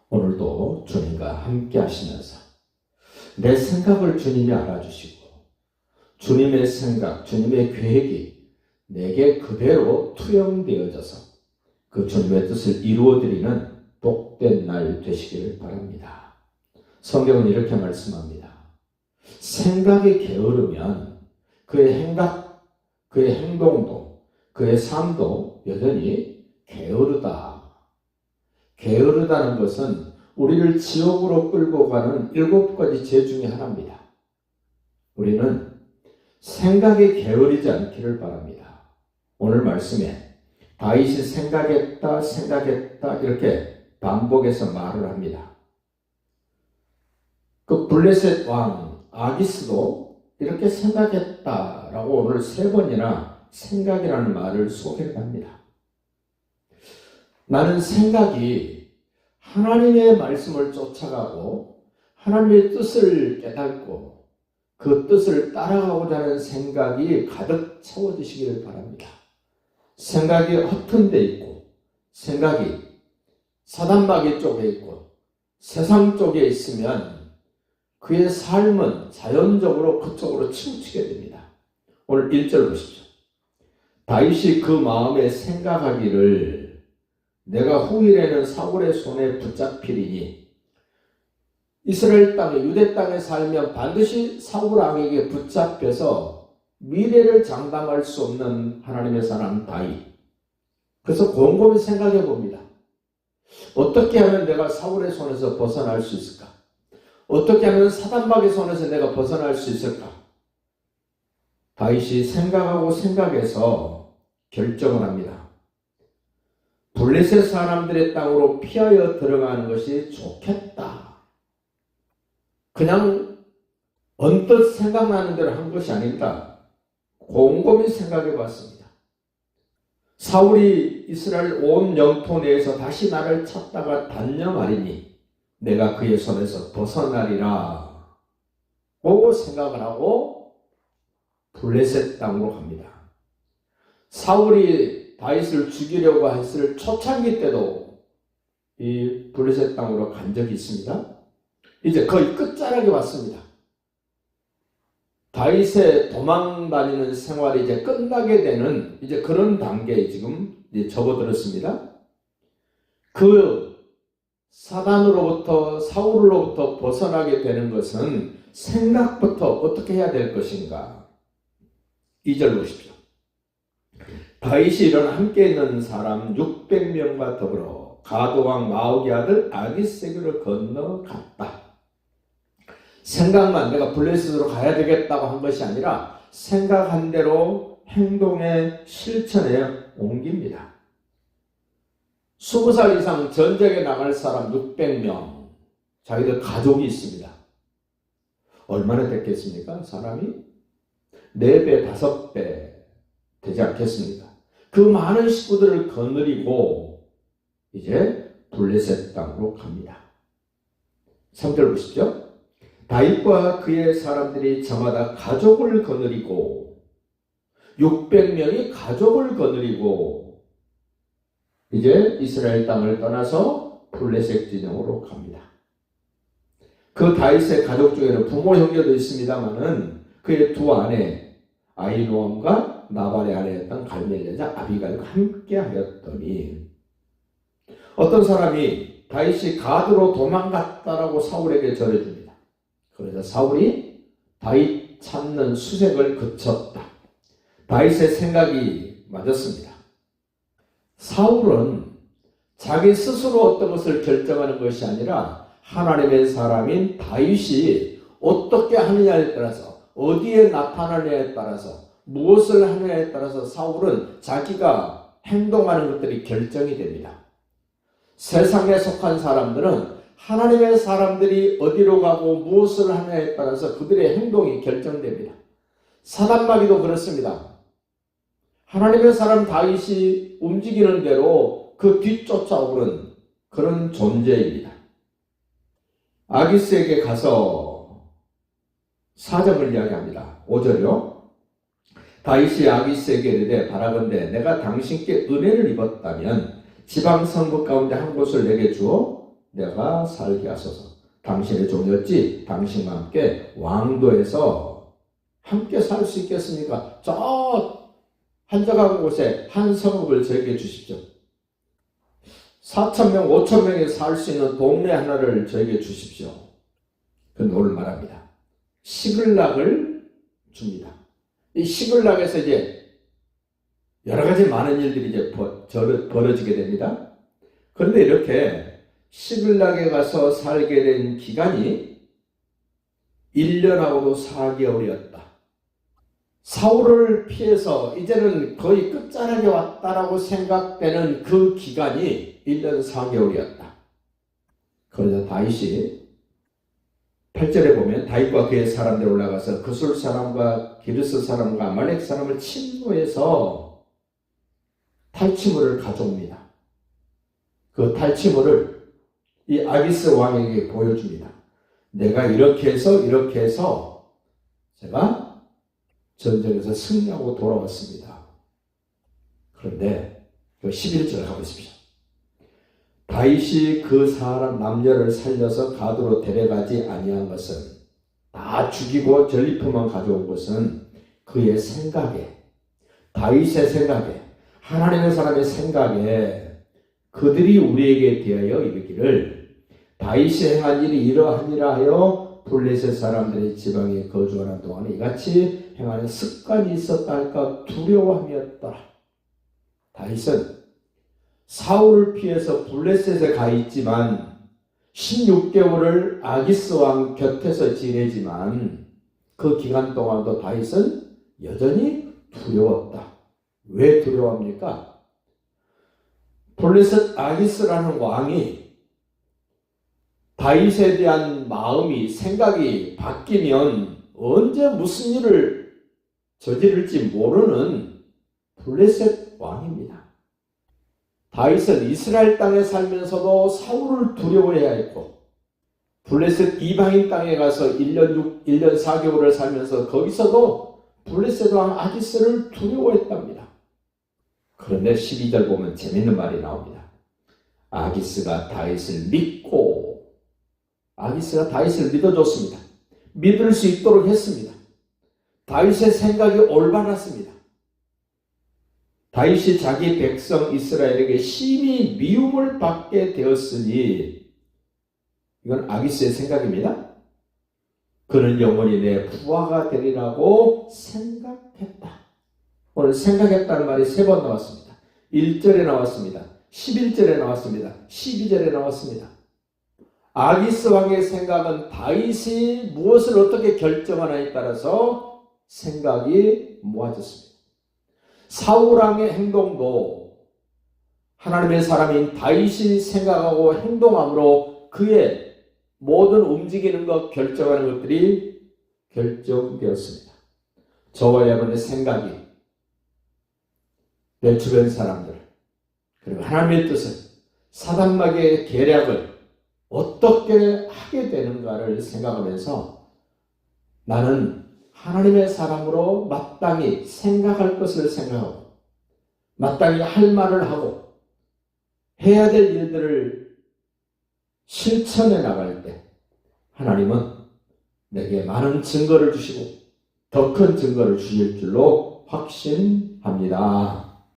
오늘도 주님과 함께 하시면서 내 생각을 주님이 알아주시고 주님의 생각, 주님의 계획이 내게 그대로 투영되어져서 그 주님의 뜻을 이루어드리는 복된 날 되시기를 바랍니다. 성경은 이렇게 말씀합니다. 생각이 게으르면 그의 행동도 그의 삶도 여전히 게으르다. 게으르다는 것은 우리를 지옥으로 끌고 가는 7가지 죄 중에 하나입니다. 우리는 생각이 게으르지 않기를 바랍니다. 오늘 말씀에 다윗이 생각했다 이렇게 반복해서 말을 합니다. 그 블레셋 왕 아기스도 이렇게 생각했다라고 오늘 3번이나 생각이라는 말을 소개를 합니다. 나는 생각이 하나님의 말씀을 쫓아가고 하나님의 뜻을 깨닫고 그 뜻을 따라가고자 하는 생각이 가득 채워지시기를 바랍니다. 생각이 허튼 데 있고 생각이 사단마귀 쪽에 있고 세상 쪽에 있으면 그의 삶은 자연적으로 그쪽으로 치우치게 됩니다. 오늘 1절 보십시오. 다윗이 그 마음에 생각하기를 내가 후일에는 사울의 손에 붙잡히리니 이스라엘 땅에 유대 땅에 살면 반드시 사울 왕에게 붙잡혀서 미래를 장담할 수 없는 하나님의 사람 다윗. 그래서 곰곰이 생각해 봅니다. 어떻게 하면 내가 사울의 손에서 벗어날 수 있을까? 어떻게 하면 사단마귀의 손에서 내가 벗어날 수 있을까? 다윗이 생각하고 생각해서 결정을 합니다. 블레셋 사람들의 땅으로 피하여 들어가는 것이 좋겠다. 그냥 언뜻 생각나는 대로 한 것이 아니다. 곰곰이 생각해 봤습니다. 사울이 이스라엘 온 영토 내에서 다시 나를 찾다가 단념하리니 내가 그의 손에서 벗어나리라 고 생각을 하고 블레셋 땅으로 갑니다. 사울이 다윗을 죽이려고 했을 초창기 때도 이 블레셋 땅으로 간 적이 있습니다. 이제 거의 끝자락에 왔습니다. 다윗의 도망다니는 생활이 이제 끝나게 되는 이제 그런 단계에 지금 이제 접어들었습니다. 그 사단으로부터 사울로부터 벗어나게 되는 것은 생각부터 어떻게 해야 될 것인가. 2절 보십시오. 다윗이 일어나 함께 있는 사람 600명과 더불어 가드왕 마옥의 아들 아기세기를 건너갔다. 생각만 내가 블레셋으로 가야 되겠다고 한 것이 아니라 생각한 대로 행동에 실천에 옮깁니다. 20살 이상 전쟁에 나갈 사람 600명, 자기들 가족이 있습니다. 얼마나 됐겠습니까? 사람이 4배, 5배 되지 않겠습니까? 그 많은 식구들을 거느리고 이제 블레셋 땅으로 갑니다. 3절 보시죠. 다윗과 그의 사람들이 저마다 가족을 거느리고 600명이 가족을 거느리고 이제 이스라엘 땅을 떠나서 블레셋 진영으로 갑니다. 그 다윗의 가족 중에는 부모 형제도 있습니다만은 그의 두 아내 아히노암과 나발의 아내였던 갈멜 여자 아비가일과 함께 하였더니 어떤 사람이 다윗이 가드로 도망갔다라고 사울에게 전해줍니다. 그래서 사울이 다윗 찾는 수색을 그쳤다. 다윗의 생각이 맞았습니다. 사울은 자기 스스로 어떤 것을 결정하는 것이 아니라 하나님의 사람인 다윗이 어떻게 하느냐에 따라서 어디에 나타나느냐에 따라서 무엇을 하느냐에 따라서 사울은 자기가 행동하는 것들이 결정이 됩니다. 세상에 속한 사람들은 하나님의 사람들이 어디로 가고 무엇을 하느냐에 따라서 그들의 행동이 결정됩니다. 사단마귀도 그렇습니다. 하나님의 사람 다윗이 움직이는 대로 그 뒤쫓아오는 그런 존재입니다. 아기스에게 가서 사정을 이야기합니다. 5절이요. 다윗이 아기스에게 이르되 바라건대 내가 당신께 은혜를 입었다면 지방 성읍 가운데 한 곳을 내게 주어 내가 살게 하소서. 당신의 종이었지 당신과 함께 왕도에서 함께 살 수 있겠습니까? 저 한적한 곳에 한 성읍을 저에게 주십시오. 4,000명, 5,000명이 살 수 있는 동네 하나를 저에게 주십시오. 그 노를 말합니다. 시글락을 줍니다. 이 시글락에서 이제 여러 가지 많은 일들이 이제 벌어지게 됩니다. 그런데 이렇게 시글락에 가서 살게 된 기간이 1년하고도 4개월이었다. 사울을 피해서 이제는 거의 끝자락에 왔다라고 생각되는 그 기간이 1년 4개월이었다. 그러자 다윗이 8절에 보면 다윗과 그의 사람들이 올라가서 그술 사람과 기르스 사람과 아말렉 사람을 침노해서 탈취물을 가져옵니다. 그 탈취물을 이 아기스 왕에게 보여줍니다. 내가 이렇게 해서 제가 전쟁에서 승리하고 돌아왔습니다. 그런데 그 11절 가보십시오. 다윗이 그 사람 남녀를 살려서 가드로 데려가지 아니한 것은, 다 죽이고 전리품만 가져온 것은 그의 생각에, 다윗의 생각에, 하나님의 사람의 생각에 그들이 우리에게 대하여 이르기를 다윗이 행한 일이 이러하니라 하여 블레셋 사람들의 지방에 거주하는 동안에 이같이 행하는 습관이 있었다 할까 두려워함이었다. 다윗은 사울을 피해서 블레셋에 가 있지만 16개월을 아기스 왕 곁에서 지내지만 그 기간 동안도 다윗은 여전히 두려웠다. 왜 두려워합니까? 블레셋 아기스라는 왕이 다윗에 대한 마음이, 생각이 바뀌면 언제 무슨 일을 저지를지 모르는 블레셋 왕입니다. 다윗은 이스라엘 땅에 살면서도 사울을 두려워해야 했고, 블레셋 이방인 땅에 가서 1년 4개월을 살면서 거기서도 블레셋 왕 아기스를 두려워했답니다. 그런데 12절 보면 재밌는 말이 나옵니다. 아기스가 다윗을 믿어줬습니다. 믿을 수 있도록 했습니다. 다윗의 생각이 올바랐습니다. 다윗이 자기 백성 이스라엘에게 심히 미움을 받게 되었으니, 이건 아기스의 생각입니다. 그는 영원히 내 부하가 되리라고 생각했다. 오늘 생각했다는 말이 3번 나왔습니다. 1절에 나왔습니다. 11절에 나왔습니다. 12절에 나왔습니다. 아기스 왕의 생각은 다윗이 무엇을 어떻게 결정하느냐에 따라서 생각이 모아졌습니다. 사울 왕의 행동도 하나님의 사람인 다윗이 생각하고 행동함으로 그의 모든 움직이는 것, 결정하는 것들이 결정되었습니다. 저와 여러분의 생각이 내 주변 사람들, 그리고 하나님의 뜻을, 사단마귀의 계략을 어떻게 하게 되는가를 생각하면서 나는 하나님의 사람으로 마땅히 생각할 것을 생각하고 마땅히 할 말을 하고 해야 될 일들을 실천해 나갈 때 하나님은 내게 많은 증거를 주시고 더 큰 증거를 주실 줄로 확신합니다.